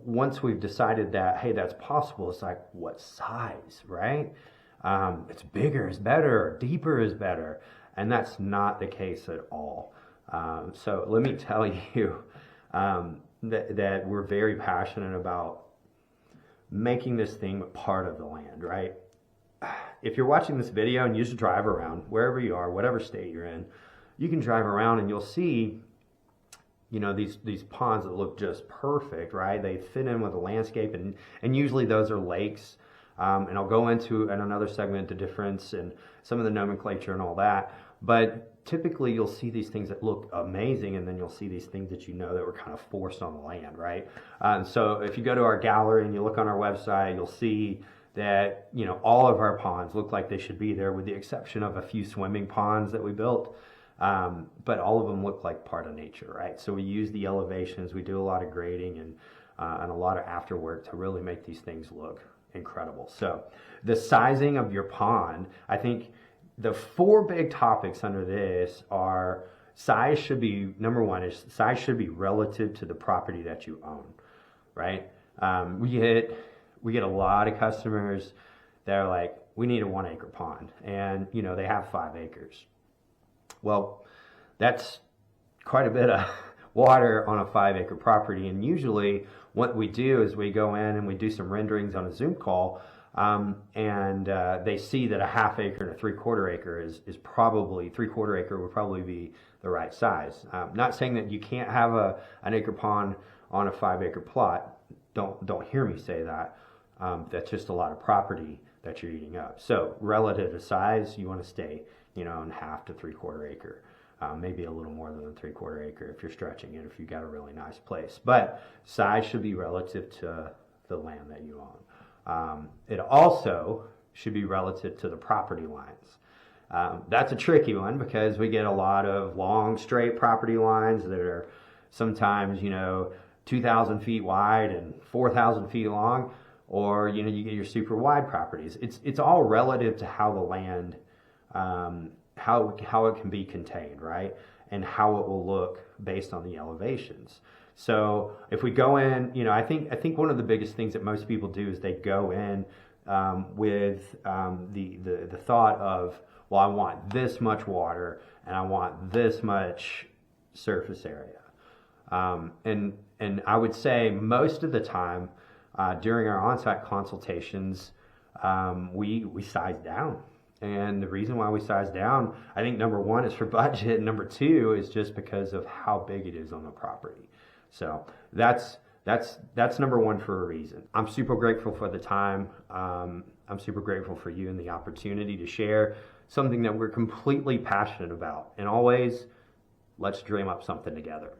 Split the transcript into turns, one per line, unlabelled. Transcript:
once we've decided that, hey, that's possible, it's like, what size, right? It's bigger is better, deeper is better. And that's not the case at all. So let me tell you that we're very passionate about making this thing part of the land, right? If you're watching this video and you just drive around, wherever you are, whatever state you're in, you can drive around and you'll see, you know, these ponds that look just perfect, right? They fit in with the landscape, and usually those are lakes. And I'll go into in another segment the difference and some of the nomenclature and all that. But typically you'll see these things that look amazing, and then you'll see these things that you know that were kind of forced on the land, right? So if you go to our gallery and you look on our website, you'll see that, you know, all of our ponds look like they should be there, with the exception of a few swimming ponds that we built. But all of them look like part of nature, right? So we use the elevations, we do a lot of grading and a lot of after work to really make these things look incredible. So the sizing of your pond, I think the four big topics under this are size should be, number one is size should be relative to the property that you own, right? We get a lot of customers that are like, we need a 1 acre pond, and you know, they have 5 acres. Well, that's quite a bit of water on a 5 acre property. And usually what we do is we go in and we do some renderings on a Zoom call, and they see that a 1/2 acre and a 3/4 acre is probably, 3/4 acre would probably be the right size. Not saying that you can't have an acre pond on a 5 acre plot. Don't hear me say that. That's just a lot of property that you're eating up. So relative to size, you want to stay, you know, in 1/2 to 3/4 acre. Maybe a little more than a 3/4 acre if you're stretching it, if you've got a really nice place. But size should be relative to the land that you own. It also should be relative to the property lines. That's a tricky one because we get a lot of long, straight property lines that are sometimes, you know, 2,000 feet wide and 4,000 feet long, or, you know, you get your super wide properties. It's all relative to how the land, how it can be contained, right? And how it will look based on the elevations. So if we go in, you know, I think one of the biggest things that most people do is they go in with the thought of, well, I want this much water and I want this much surface area. And I would say most of the time during our on-site consultations, we size down. And the reason why we size down, I think number one is for budget, and number two is just because of how big it is on the property. So that's number one for a reason. I'm super grateful for the time. I'm super grateful for you and the opportunity to share something that we're completely passionate about. And always, let's dream up something together.